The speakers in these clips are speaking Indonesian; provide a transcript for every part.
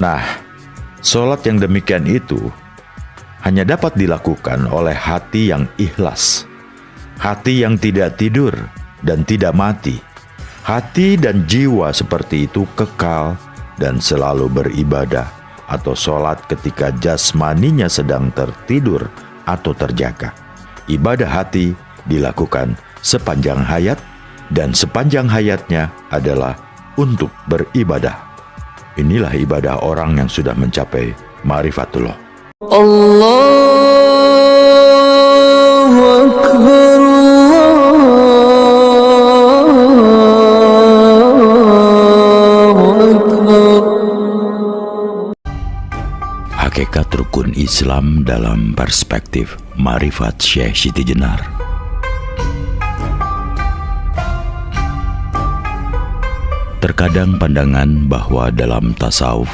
Nah, sholat yang demikian itu hanya dapat dilakukan oleh hati yang ikhlas, hati yang tidak tidur dan tidak mati. Hati dan jiwa seperti itu kekal dan selalu beribadah atau sholat ketika jasmaninya sedang tertidur atau terjaga. Ibadah hati dilakukan sepanjang hayat, dan sepanjang hayatnya adalah untuk beribadah. Inilah ibadah orang yang sudah mencapai ma'rifatullah. Allahu Akbar. Hakikat rukun Islam dalam perspektif Ma'rifat Syekh Siti Jenar. Terkadang pandangan bahwa dalam tasawuf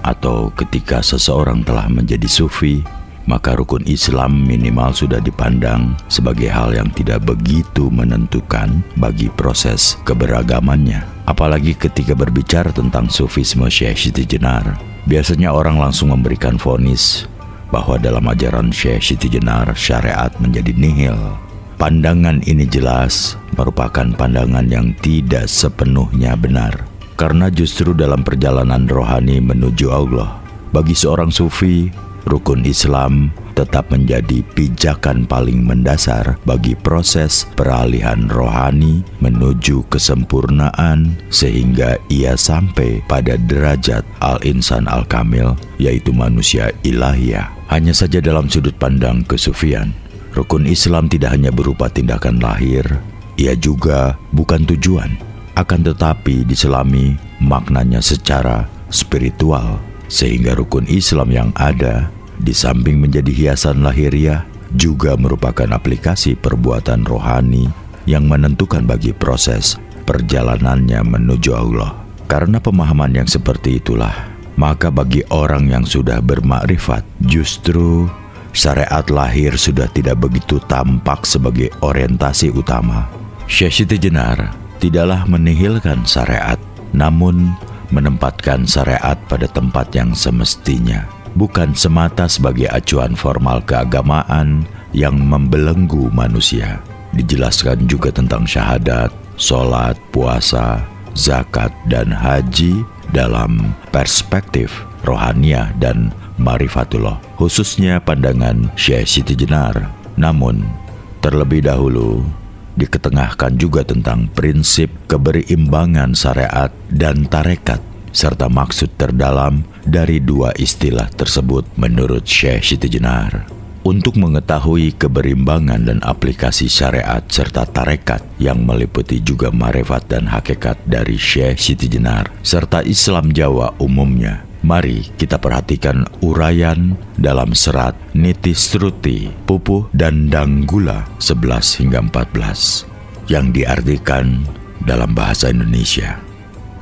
atau ketika seseorang telah menjadi sufi, maka rukun Islam minimal sudah dipandang sebagai hal yang tidak begitu menentukan bagi proses keberagamannya. Apalagi ketika berbicara tentang sufisme Syekh Siti Jenar, biasanya orang langsung memberikan vonis bahwa dalam ajaran Syekh Siti Jenar syariat menjadi nihil. Pandangan ini jelas merupakan pandangan yang tidak sepenuhnya benar, karena justru dalam perjalanan rohani menuju Allah, bagi seorang sufi, rukun Islam tetap menjadi pijakan paling mendasar bagi proses peralihan rohani menuju kesempurnaan sehingga ia sampai pada derajat al-insan al-kamil, yaitu manusia ilahiyah. Hanya saja dalam sudut pandang kesufian, rukun Islam tidak hanya berupa tindakan lahir, ia juga bukan tujuan, akan tetapi diselami maknanya secara spiritual, sehingga rukun Islam yang ada di samping menjadi hiasan lahiriah juga merupakan aplikasi perbuatan rohani yang menentukan bagi proses perjalanannya menuju Allah. Karena pemahaman yang seperti itulah, maka bagi orang yang sudah bermakrifat, justru syariat lahir sudah tidak begitu tampak sebagai orientasi utama. Syekh Siti Jenar tidaklah menihilkan syariat, namun menempatkan syariat pada tempat yang semestinya, bukan semata sebagai acuan formal keagamaan yang membelenggu manusia. Dijelaskan juga tentang syahadat, sholat, puasa, zakat, dan haji dalam perspektif rohaniah dan ma'rifatullah, khususnya pandangan Syekh Siti Jenar. Namun, terlebih dahulu diketengahkan juga tentang prinsip keberimbangan syariat dan tarekat, serta maksud terdalam dari dua istilah tersebut menurut Syekh Siti Jenar. Untuk mengetahui keberimbangan dan aplikasi syariat serta tarekat yang meliputi juga ma'rifat dan hakikat dari Syekh Siti Jenar serta Islam Jawa umumnya, mari kita perhatikan uraian dalam serat Niti Struti Pupuh dan Danggula 11 hingga 14 yang diartikan dalam bahasa Indonesia.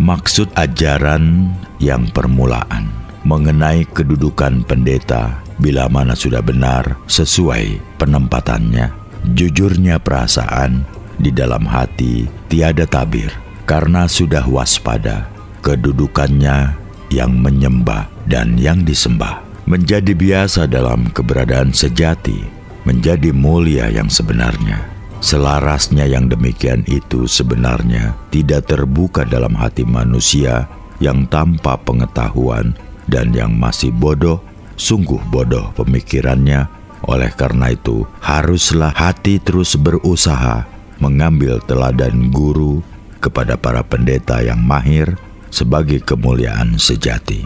Maksud ajaran yang permulaan mengenai kedudukan pendeta bila mana sudah benar sesuai penempatannya, jujurnya perasaan di dalam hati tiada tabir, karena sudah waspada kedudukannya yang menyembah dan yang disembah, menjadi biasa dalam keberadaan sejati, menjadi mulia yang sebenarnya. Selarasnya yang demikian itu sebenarnya tidak terbuka dalam hati manusia yang tanpa pengetahuan dan yang masih bodoh, sungguh bodoh pemikirannya. Oleh karena itu, haruslah hati terus berusaha mengambil teladan guru kepada para pendeta yang mahir sebagai kemuliaan sejati.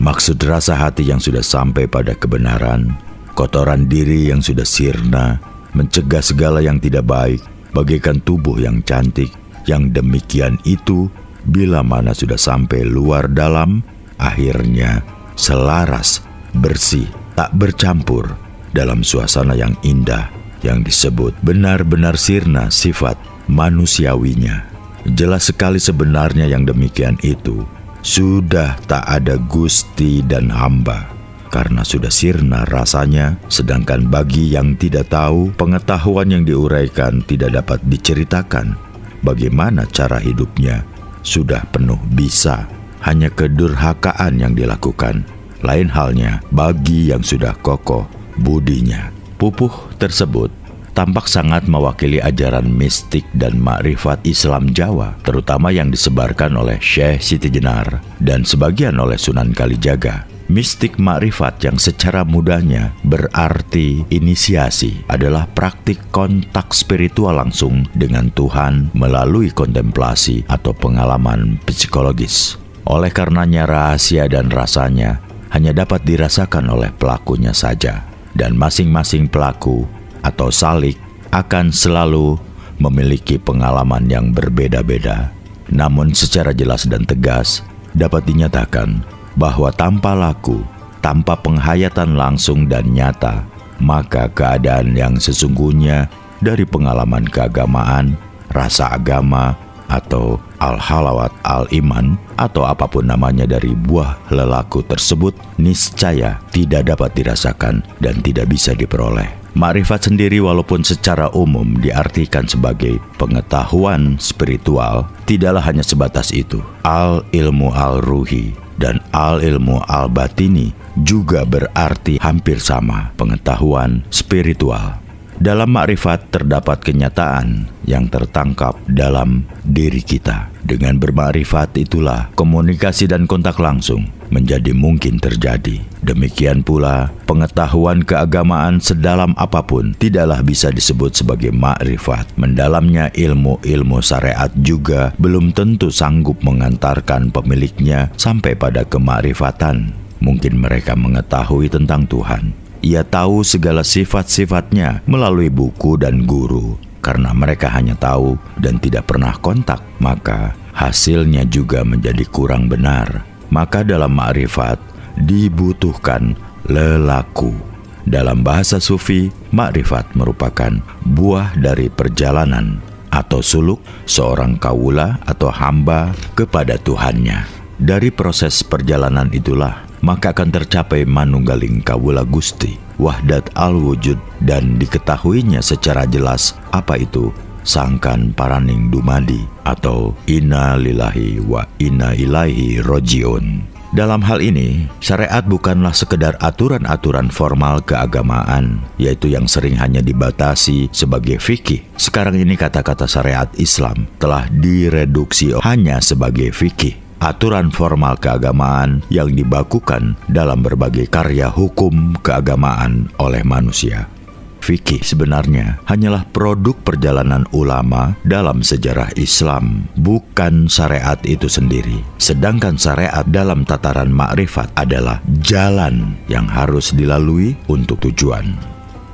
Maksud rasa hati yang sudah sampai pada kebenaran, kotoran diri yang sudah sirna, mencegah segala yang tidak baik, bagaikan tubuh yang cantik, yang demikian itu bila mana sudah sampai luar dalam, akhirnya selaras, bersih, tak bercampur dalam suasana yang indah, yang disebut benar-benar sirna sifat manusiawinya. Jelas sekali sebenarnya yang demikian itu sudah tak ada gusti dan hamba, karena sudah sirna rasanya. Sedangkan bagi yang tidak tahu, pengetahuan yang diuraikan tidak dapat diceritakan bagaimana cara hidupnya sudah penuh bisa hanya kedurhakaan yang dilakukan. Lain halnya bagi yang sudah kokoh budinya. Pupuh tersebut tampak sangat mewakili ajaran mistik dan makrifat Islam Jawa, terutama yang disebarkan oleh Syekh Siti Jenar dan sebagian oleh Sunan Kalijaga. Mistik makrifat yang secara mudahnya berarti inisiasi adalah praktik kontak spiritual langsung dengan Tuhan melalui kontemplasi atau pengalaman psikologis. Oleh karenanya rahasia dan rasanya hanya dapat dirasakan oleh pelakunya saja, dan masing-masing pelaku atau salik akan selalu memiliki pengalaman yang berbeda-beda. Namun secara jelas dan tegas dapat dinyatakan bahwa tanpa laku, tanpa penghayatan langsung dan nyata, maka keadaan yang sesungguhnya dari pengalaman keagamaan, rasa agama, atau al-halawat al-iman, atau apapun namanya dari buah lelaku tersebut, niscaya tidak dapat dirasakan dan tidak bisa diperoleh. Makrifat sendiri walaupun secara umum diartikan sebagai pengetahuan spiritual, tidaklah hanya sebatas itu. Al-ilmu al-ruhi dan al-ilmu al-batini juga berarti hampir sama, pengetahuan spiritual. Dalam makrifat terdapat kenyataan yang tertangkap dalam diri kita. Dengan bermakrifat itulah komunikasi dan kontak langsung menjadi mungkin terjadi. Demikian pula pengetahuan keagamaan sedalam apapun tidaklah bisa disebut sebagai makrifat. Mendalamnya ilmu-ilmu syariat juga belum tentu sanggup mengantarkan pemiliknya sampai pada kemakrifatan. Mungkin mereka mengetahui tentang Tuhan. Ia tahu segala sifat-sifatnya melalui buku dan guru. Karena mereka hanya tahu dan tidak pernah kontak, maka hasilnya juga menjadi kurang benar. Maka dalam makrifat dibutuhkan lelaku. Dalam bahasa sufi, makrifat merupakan buah dari perjalanan atau suluk seorang kawula atau hamba kepada Tuhannya. Dari proses perjalanan itulah maka akan tercapai manunggaling kawula Gusti, wahdat al-wujud, dan diketahuinya secara jelas apa itu sangkan paraning dumadi atau inna lillahi wa inna ilaihi rojiun. Dalam hal ini, syariat bukanlah sekedar aturan-aturan formal keagamaan, yaitu yang sering hanya dibatasi sebagai fikih. Sekarang ini kata-kata syariat Islam telah direduksi hanya sebagai fikih. Aturan formal keagamaan yang dibakukan dalam berbagai karya hukum keagamaan oleh manusia. Fikih sebenarnya hanyalah produk perjalanan ulama dalam sejarah Islam, bukan syariat itu sendiri. Sedangkan syariat dalam tataran makrifat adalah jalan yang harus dilalui untuk tujuan.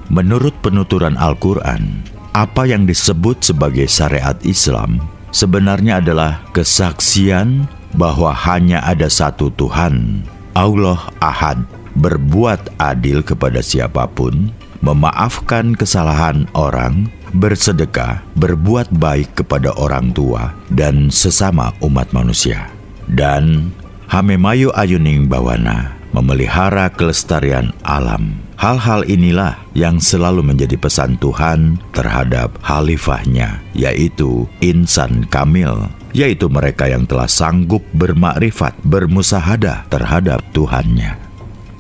Menurut penuturan Al-Quran, apa yang disebut sebagai syariat Islam sebenarnya adalah kesaksian bahwa hanya ada satu Tuhan, Allah Ahad, berbuat adil kepada siapapun, memaafkan kesalahan orang, bersedekah, berbuat baik kepada orang tua dan sesama umat manusia, dan hamemayu ayuning bawana, memelihara kelestarian alam. Hal-hal inilah yang selalu menjadi pesan Tuhan terhadap khalifahnya, yaitu insan kamil, yaitu mereka yang telah sanggup bermakrifat, bermusahadah terhadap Tuhannya.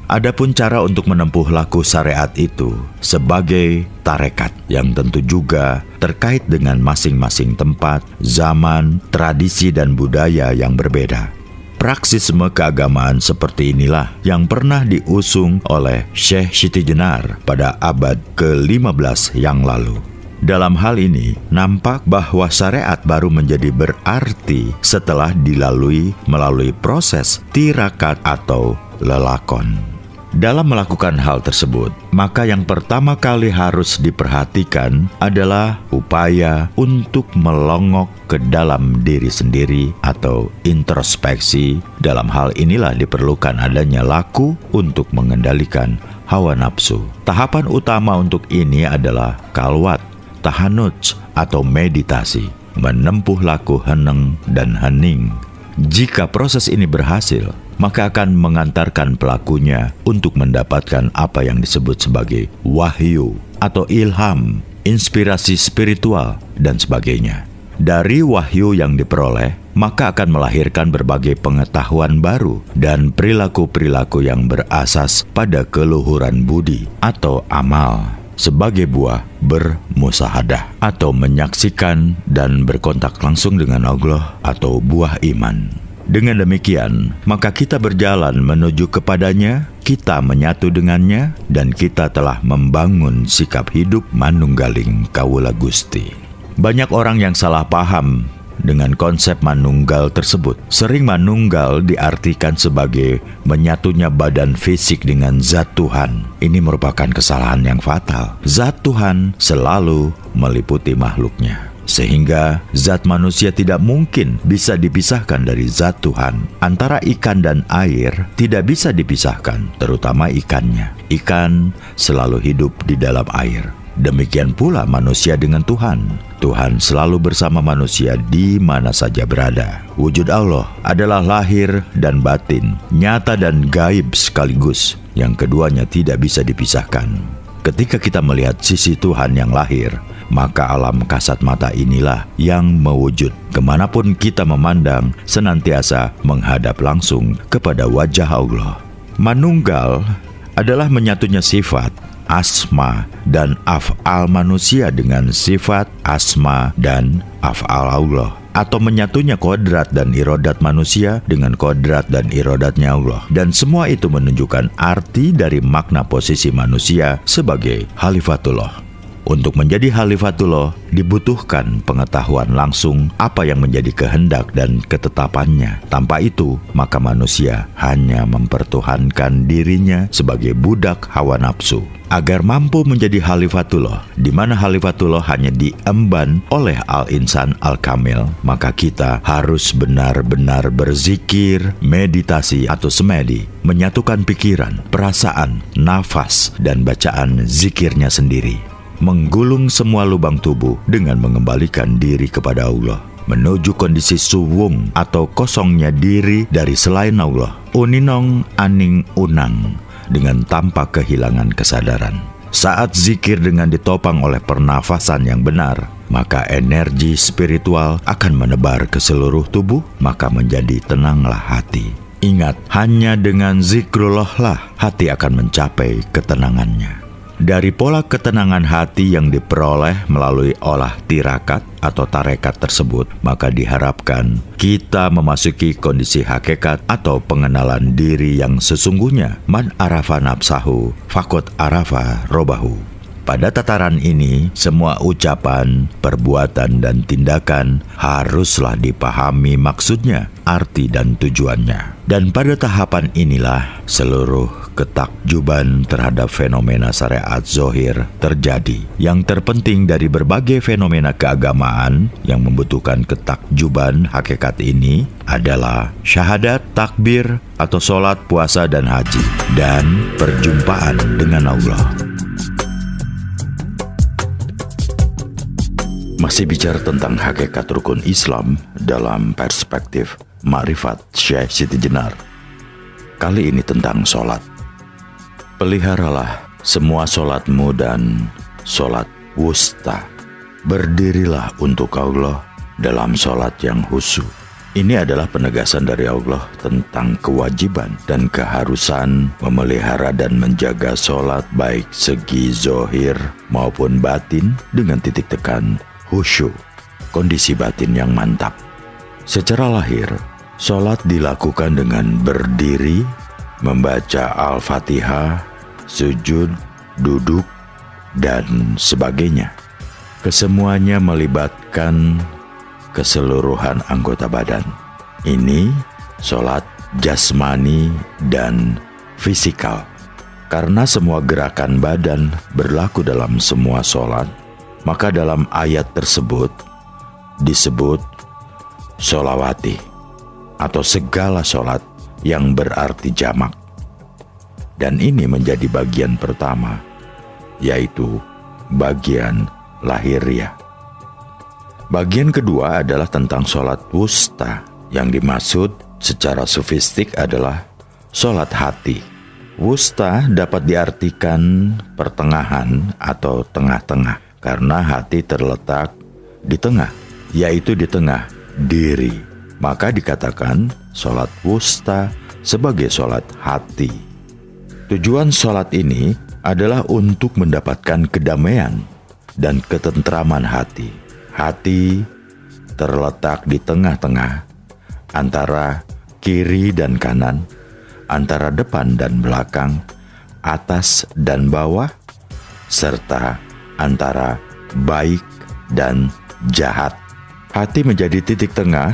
Adapun cara untuk menempuh laku syariat itu sebagai tarekat yang tentu juga terkait dengan masing-masing tempat, zaman, tradisi dan budaya yang berbeda. Praksisme keagamaan seperti inilah yang pernah diusung oleh Syekh Siti Jenar pada abad ke-15 yang lalu. Dalam hal ini, nampak bahwa syariat baru menjadi berarti setelah dilalui melalui proses tirakat atau lelakon. Dalam melakukan hal tersebut, maka yang pertama kali harus diperhatikan adalah upaya untuk melongok ke dalam diri sendiri atau introspeksi. Dalam hal inilah diperlukan adanya laku untuk mengendalikan hawa nafsu. Tahapan utama untuk ini adalah kalwat, tahanuj atau meditasi, menempuh laku heneng dan hening. Jika proses ini berhasil, maka akan mengantarkan pelakunya untuk mendapatkan apa yang disebut sebagai wahyu atau ilham, inspirasi spiritual, dan sebagainya. Dari wahyu yang diperoleh, maka akan melahirkan berbagai pengetahuan baru dan perilaku-perilaku yang berasas pada keluhuran budi atau amal sebagai buah bermusahadah atau menyaksikan dan berkontak langsung dengan Allah atau buah iman. Dengan demikian, maka kita berjalan menuju kepadanya, kita menyatu dengannya, dan kita telah membangun sikap hidup manunggaling Kawula Gusti. Banyak orang yang salah paham dengan konsep manunggal tersebut. Sering manunggal diartikan sebagai menyatunya badan fisik dengan zat Tuhan. Ini merupakan kesalahan yang fatal. Zat Tuhan selalu meliputi makhluknya, sehingga zat manusia tidak mungkin bisa dipisahkan dari zat Tuhan. Antara ikan dan air tidak bisa dipisahkan, terutama ikannya. Ikan selalu hidup di dalam air. Demikian pula manusia dengan Tuhan. Tuhan selalu bersama manusia di mana saja berada. Wujud Allah adalah lahir dan batin, nyata dan gaib sekaligus, yang keduanya tidak bisa dipisahkan. Ketika kita melihat sisi Tuhan yang lahir, maka alam kasat mata inilah yang mewujud. Kemanapun kita memandang, senantiasa menghadap langsung kepada wajah Allah. Manunggal adalah menyatunya sifat, asma, dan af'al manusia dengan sifat, asma, dan af'al Allah, atau menyatunya kodrat dan irodat manusia dengan kodrat dan irodatnya Allah. Dan semua itu menunjukkan arti dari makna posisi manusia sebagai Khalifatullah. Untuk menjadi Khalifatullah dibutuhkan pengetahuan langsung apa yang menjadi kehendak dan ketetapannya. Tanpa itu, maka manusia hanya mempertuhankan dirinya sebagai budak hawa nafsu. Agar mampu menjadi Khalifatullah, di mana Khalifatullah hanya diemban oleh Al-Insan Al-Kamil, maka kita harus benar-benar berzikir, meditasi atau semedi, menyatukan pikiran, perasaan, nafas, dan bacaan zikirnya sendiri. Menggulung semua lubang tubuh dengan mengembalikan diri kepada Allah, menuju kondisi suwung atau kosongnya diri dari selain Allah, uninong aning unang, dengan tanpa kehilangan kesadaran. Saat zikir dengan ditopang oleh pernafasan yang benar, maka energi spiritual akan menebar ke seluruh tubuh, maka menjadi tenanglah hati. Ingat, hanya dengan zikrullah lah hati akan mencapai ketenangannya. Dari pola ketenangan hati yang diperoleh melalui olah tirakat atau tarekat tersebut, maka diharapkan kita memasuki kondisi hakikat atau pengenalan diri yang sesungguhnya. Man arafa nafsahu, fakot arafa robahu. Pada tataran ini, semua ucapan, perbuatan, dan tindakan haruslah dipahami maksudnya, arti dan tujuannya. Dan pada tahapan inilah seluruh ketakjuban terhadap fenomena syariat zohir terjadi. Yang terpenting dari berbagai fenomena keagamaan yang membutuhkan ketakjuban hakikat ini adalah syahadat, takbir, atau sholat, puasa, dan haji, dan perjumpaan dengan Allah. Masih bicara tentang hakikat rukun Islam dalam perspektif Ma'rifat Syekh Siti Jenar. Kali ini tentang sholat. Peliharalah semua sholatmu dan sholat wusta. Berdirilah untuk Allah dalam sholat yang khusyuk. Ini adalah penegasan dari Allah tentang kewajiban dan keharusan memelihara dan menjaga sholat baik segi zohir maupun batin dengan titik tekan khusyuk, kondisi batin yang mantap. Secara lahir, sholat dilakukan dengan berdiri, membaca Al-Fatihah, sujud, duduk, dan sebagainya. Kesemuanya melibatkan keseluruhan anggota badan. Ini sholat jasmani dan fisikal. Karena semua gerakan badan berlaku dalam semua sholat, maka dalam ayat tersebut disebut sholawati atau segala sholat yang berarti jamak. Dan ini menjadi bagian pertama, yaitu bagian lahiriah. Bagian kedua adalah tentang sholat wusta, yang dimaksud secara sofistik adalah sholat hati. Wusta dapat diartikan pertengahan atau tengah-tengah, karena hati terletak di tengah, yaitu di tengah diri. maka dikatakan sholat wusta sebagai sholat hati. Tujuan sholat ini adalah untuk mendapatkan kedamaian dan ketentraman hati. Hati terletak di tengah-tengah antara kiri dan kanan, antara depan dan belakang, atas dan bawah, serta antara baik dan jahat. Hati menjadi titik tengah,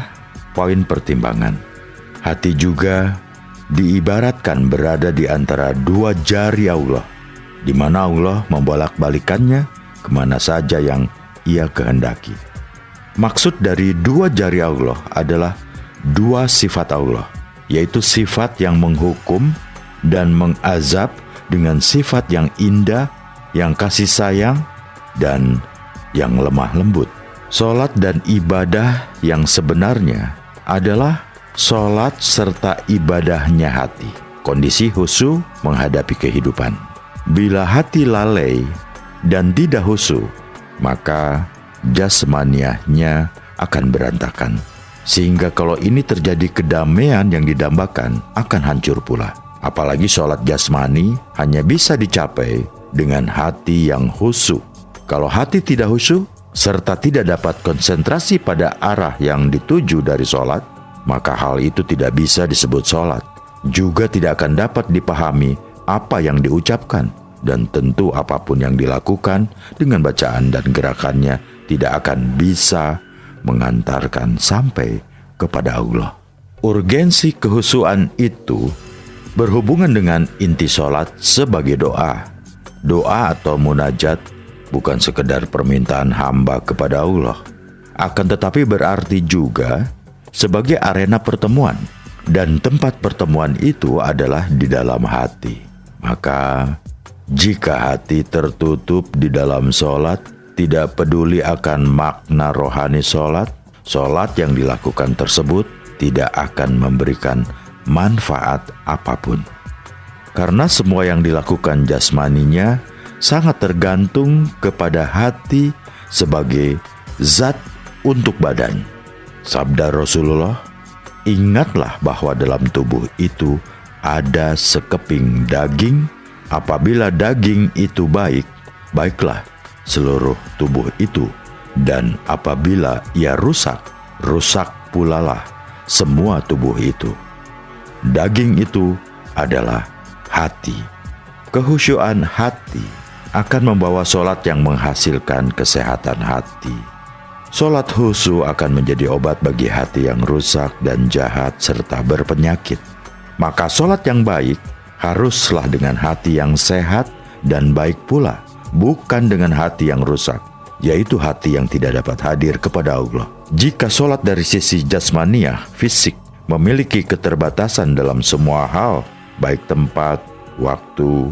poin pertimbangan. Hati juga diibaratkan berada di antara dua jari Allah, di mana Allah membolak-balikannya kemana saja yang Ia kehendaki. Maksud dari dua jari Allah adalah dua sifat Allah, yaitu sifat yang menghukum dan mengazab dengan sifat yang indah, yang kasih sayang, dan yang lemah lembut. Salat dan ibadah yang sebenarnya adalah salat serta ibadahnya hati. Kondisi khusyuk menghadapi kehidupan. Bila hati lalai dan tidak khusyuk, maka jasmaniahnya akan berantakan. Sehingga kalau ini terjadi, kedamaian yang didambakan akan hancur pula. Apalagi sholat jasmani hanya bisa dicapai dengan hati yang khusyuk. Kalau hati tidak khusyuk, serta tidak dapat konsentrasi pada arah yang dituju dari sholat, maka hal itu tidak bisa disebut sholat. Juga tidak akan dapat dipahami apa yang diucapkan, dan tentu apapun yang dilakukan dengan bacaan dan gerakannya tidak akan bisa mengantarkan sampai kepada Allah. Urgensi kehusuan itu berhubungan dengan inti sholat sebagai doa. Doa atau munajat bukan sekedar permintaan hamba kepada Allah, akan tetapi berarti juga sebagai arena pertemuan, dan tempat pertemuan itu adalah di dalam hati. Maka jika hati tertutup di dalam sholat, tidak peduli akan makna rohani sholat, sholat yang dilakukan tersebut tidak akan memberikan manfaat apapun. Karena semua yang dilakukan jasmaninya sangat tergantung kepada hati sebagai zat untuk badan. Sabda Rasulullah, ingatlah bahwa dalam tubuh itu ada sekeping daging. Apabila daging itu baik, baiklah seluruh tubuh itu. Dan apabila ia rusak, rusak pulalah semua tubuh itu. Daging itu adalah hati. Kehusyuan hati akan membawa sholat yang menghasilkan kesehatan hati. Sholat khusyuk akan menjadi obat bagi hati yang rusak dan jahat serta berpenyakit. Maka sholat yang baik haruslah dengan hati yang sehat dan baik pula, bukan dengan hati yang rusak, yaitu hati yang tidak dapat hadir kepada Allah. Jika sholat dari sisi jasmaniah, fisik, memiliki keterbatasan dalam semua hal, baik tempat, waktu,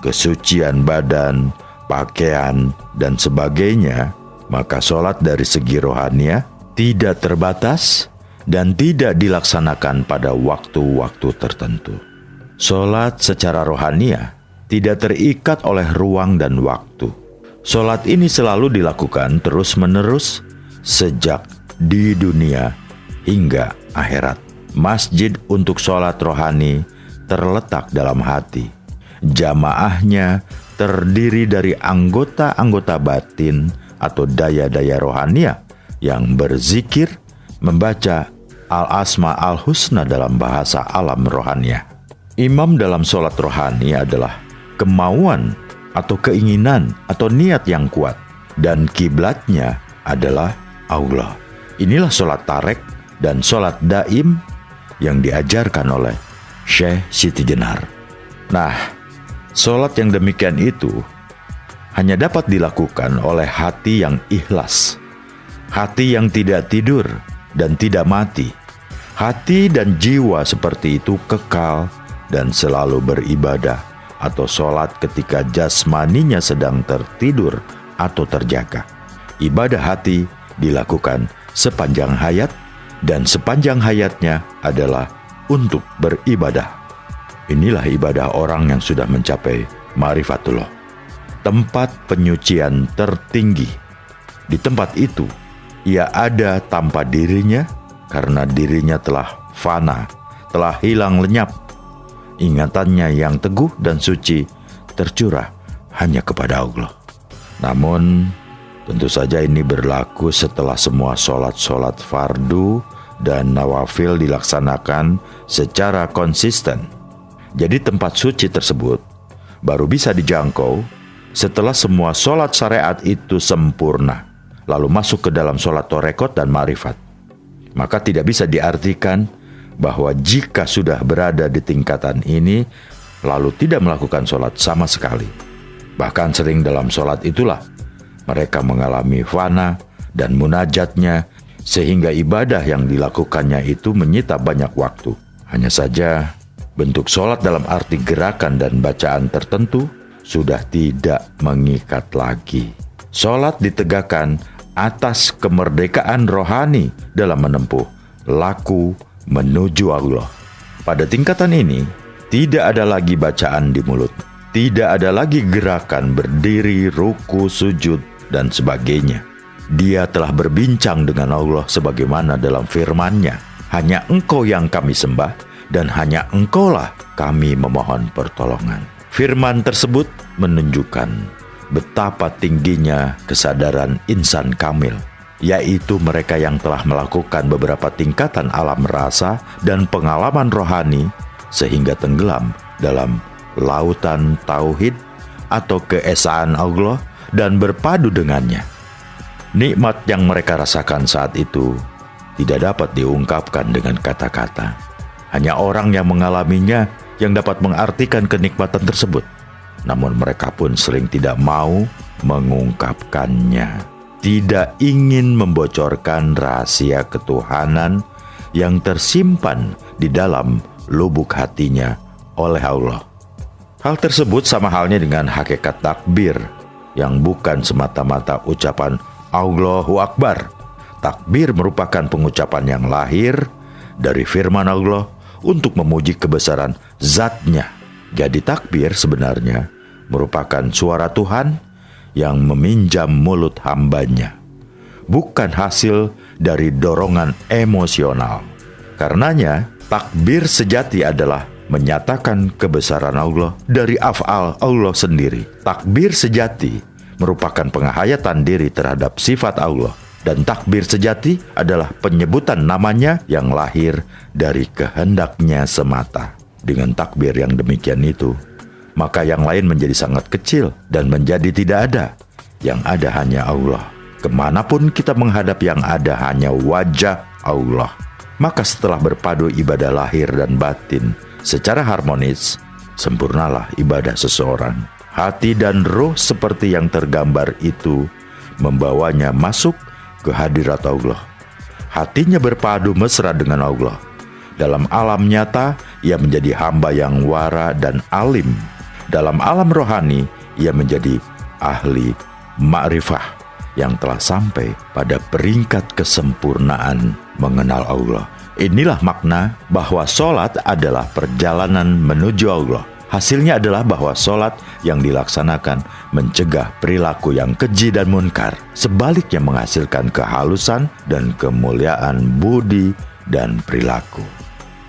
kesucian badan, pakaian, dan sebagainya, maka sholat dari segi rohaniah tidak terbatas dan tidak dilaksanakan pada waktu-waktu tertentu. Sholat secara rohaniah tidak terikat oleh ruang dan waktu. Sholat ini selalu dilakukan terus-menerus sejak di dunia hingga akhirat. Masjid untuk sholat rohani terletak dalam hati. Jamaahnya terdiri dari anggota-anggota batin atau daya-daya rohaniah yang berzikir, membaca al-asma al-husna dalam bahasa alam rohaniah. Imam dalam sholat rohani adalah kemauan atau keinginan atau niat yang kuat, dan kiblatnya adalah Allah. Inilah sholat tarek dan sholat daim yang diajarkan oleh Syekh Siti Jenar. Nah, sholat yang demikian itu hanya dapat dilakukan oleh hati yang ikhlas, hati yang tidak tidur dan tidak mati. Hati dan jiwa seperti itu kekal dan selalu beribadah atau sholat ketika jasmaninya sedang tertidur atau terjaga. Ibadah hati dilakukan sepanjang hayat, dan sepanjang hayatnya adalah untuk beribadah. Inilah ibadah orang yang sudah mencapai ma'rifatullah, tempat penyucian tertinggi. Di tempat itu, ia ada tanpa dirinya karena dirinya telah fana, telah hilang lenyap. Ingatannya yang teguh dan suci tercurah hanya kepada Allah. Namun, tentu saja ini berlaku setelah semua sholat-sholat fardu dan nawafil dilaksanakan secara konsisten. Jadi tempat suci tersebut baru bisa dijangkau setelah semua sholat syariat itu sempurna, lalu masuk ke dalam sholat torekot dan ma'rifat. Maka tidak bisa diartikan bahwa jika sudah berada di tingkatan ini, lalu tidak melakukan sholat sama sekali. Bahkan sering dalam sholat itulah mereka mengalami fana dan munajatnya, sehingga ibadah yang dilakukannya itu menyita banyak waktu. Hanya saja bentuk sholat dalam arti gerakan dan bacaan tertentu sudah tidak mengikat lagi. Sholat ditegakkan atas kemerdekaan rohani dalam menempuh laku menuju Allah. Pada tingkatan ini, tidak ada lagi bacaan di mulut, tidak ada lagi gerakan berdiri, ruku, sujud, dan sebagainya. Dia telah berbincang dengan Allah sebagaimana dalam firman-Nya, "Hanya Engkau yang kami sembah, dan hanya Engkaulah kami memohon pertolongan." Firman tersebut menunjukkan betapa tingginya kesadaran insan kamil, yaitu mereka yang telah melakukan beberapa tingkatan alam rasa dan pengalaman rohani sehingga tenggelam dalam lautan tauhid atau keesaan Allah dan berpadu dengannya. Nikmat yang mereka rasakan saat itu tidak dapat diungkapkan dengan kata-kata. Hanya orang yang mengalaminya yang dapat mengartikan kenikmatan tersebut. Namun mereka pun sering tidak mau mengungkapkannya, tidak ingin membocorkan rahasia ketuhanan yang tersimpan di dalam lubuk hatinya oleh Allah. Hal tersebut sama halnya dengan hakikat takbir, yang bukan semata-mata ucapan Allahu Akbar. Takbir merupakan pengucapan yang lahir dari firman Allah untuk memuji kebesaran zat-Nya. Jadi takbir sebenarnya merupakan suara Tuhan yang meminjam mulut hambanya, bukan hasil dari dorongan emosional. Karenanya, takbir sejati adalah menyatakan kebesaran Allah dari af'al Allah sendiri. Takbir sejati merupakan penghayatan diri terhadap sifat Allah. Dan takbir sejati adalah penyebutan namanya yang lahir dari kehendaknya semata. Dengan takbir yang demikian itu, maka yang lain menjadi sangat kecil dan menjadi tidak ada. Yang ada hanya Allah. Kemanapun kita menghadap, yang ada hanya wajah Allah. Maka setelah berpadu ibadah lahir dan batin secara harmonis, sempurnalah ibadah seseorang. Hati dan ruh seperti yang tergambar itu membawanya masuk ke hadirat Allah. Hatinya berpadu mesra dengan Allah. Dalam alam nyata, ia menjadi hamba yang wara dan alim. Dalam alam rohani, ia menjadi ahli ma'rifah yang telah sampai pada peringkat kesempurnaan mengenal Allah. Inilah makna bahwa sholat adalah perjalanan menuju Allah. Hasilnya adalah bahwa sholat yang dilaksanakan mencegah perilaku yang keji dan munkar, sebaliknya menghasilkan kehalusan dan kemuliaan budi dan perilaku.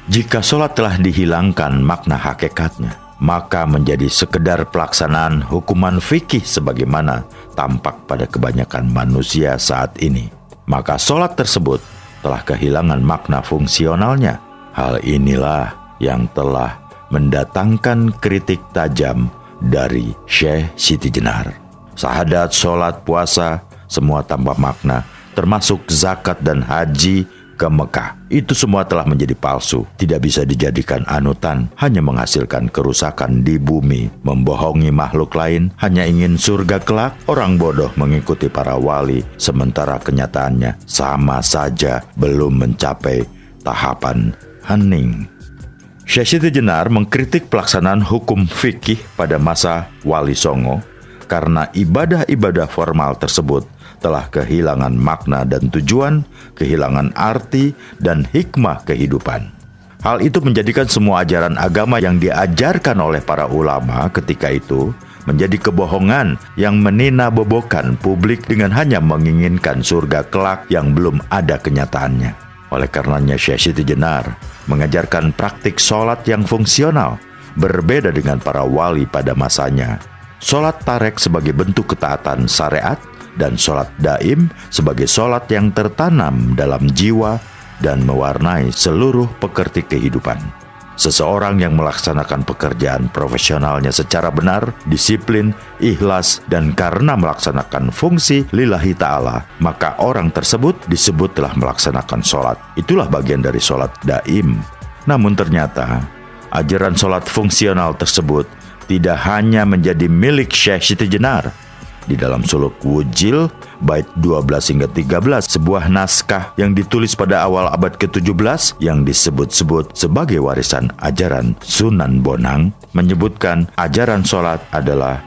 Jika sholat telah dihilangkan makna hakikatnya, maka menjadi sekedar pelaksanaan hukuman fikih sebagaimana tampak pada kebanyakan manusia saat ini. Maka sholat tersebut telah kehilangan makna fungsionalnya. Hal inilah yang telah mendatangkan kritik tajam dari Syekh Siti Jenar. Sahadat, sholat, puasa, semua tanpa makna, termasuk zakat dan haji ke Mekah. Itu semua telah menjadi palsu, tidak bisa dijadikan anutan, hanya menghasilkan kerusakan di bumi, membohongi makhluk lain, hanya ingin surga kelak. Orang bodoh mengikuti para wali, sementara kenyataannya sama saja belum mencapai tahapan hening. Syekh Siti Jenar mengkritik pelaksanaan hukum fikih pada masa Wali Songo karena ibadah-ibadah formal tersebut telah kehilangan makna dan tujuan, kehilangan arti dan hikmah kehidupan. Hal itu menjadikan semua ajaran agama yang diajarkan oleh para ulama ketika itu menjadi kebohongan yang menina-bobokan publik dengan hanya menginginkan surga kelak yang belum ada kenyataannya. Oleh karenanya Syekh Siti Jenar mengajarkan praktik sholat yang fungsional, berbeda dengan para wali pada masanya. Sholat tarek sebagai bentuk ketaatan syariat, dan sholat daim sebagai sholat yang tertanam dalam jiwa dan mewarnai seluruh pekerti kehidupan. Seseorang yang melaksanakan pekerjaan profesionalnya secara benar, disiplin, ikhlas, dan karena melaksanakan fungsi lillahi ta'ala, maka orang tersebut disebut telah melaksanakan sholat. Itulah bagian dari sholat daim. Namun ternyata, ajaran sholat fungsional tersebut tidak hanya menjadi milik Syekh Siti Jenar. Di dalam suluk Wujil, bait 12 hingga 13, sebuah naskah yang ditulis pada awal abad ke-17 yang disebut-sebut sebagai warisan ajaran Sunan Bonang, menyebutkan ajaran sholat adalah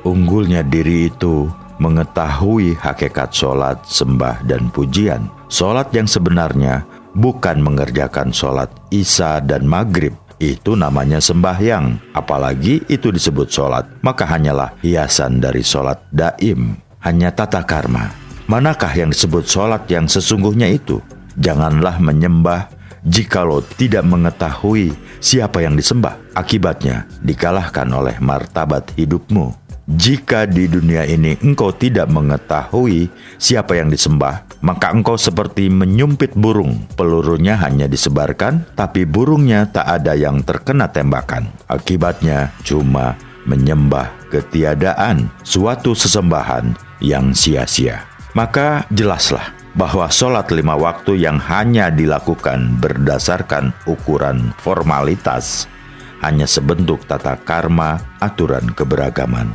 unggulnya diri itu mengetahui hakikat sholat, sembah, dan pujian. Sholat yang sebenarnya bukan mengerjakan sholat Isya dan Maghrib. Itu namanya sembahyang. Apalagi itu disebut sholat, maka hanyalah hiasan dari sholat daim, hanya tata karma. Manakah yang disebut sholat yang sesungguhnya itu? Janganlah menyembah jikalau tidak mengetahui siapa yang disembah. Akibatnya dikalahkan oleh martabat hidupmu. Jika di dunia ini engkau tidak mengetahui siapa yang disembah, maka engkau seperti menyumpit burung. Pelurunya hanya disebarkan, tapi burungnya tak ada yang terkena tembakan. Akibatnya cuma menyembah ketiadaan, suatu sesembahan yang sia-sia. Maka jelaslah bahwa sholat 5 waktu yang hanya dilakukan berdasarkan ukuran formalitas hanya sebentuk tata karma, aturan keberagaman.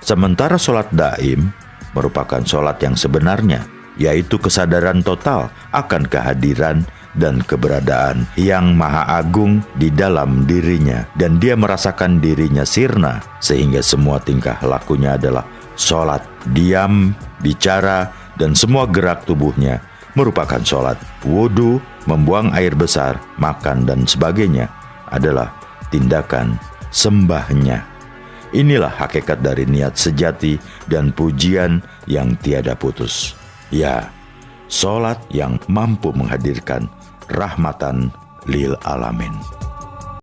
Sementara sholat daim merupakan sholat yang sebenarnya, yaitu kesadaran total akan kehadiran dan keberadaan yang maha agung di dalam dirinya, dan dia merasakan dirinya sirna, sehingga semua tingkah lakunya adalah sholat. Diam, bicara, dan semua gerak tubuhnya merupakan sholat. Wudu, membuang air besar, makan, dan sebagainya adalah tindakan sembahnya. Inilah hakikat dari niat sejati dan pujian yang tiada putus. Ya, sholat yang mampu menghadirkan rahmatan lil alamin.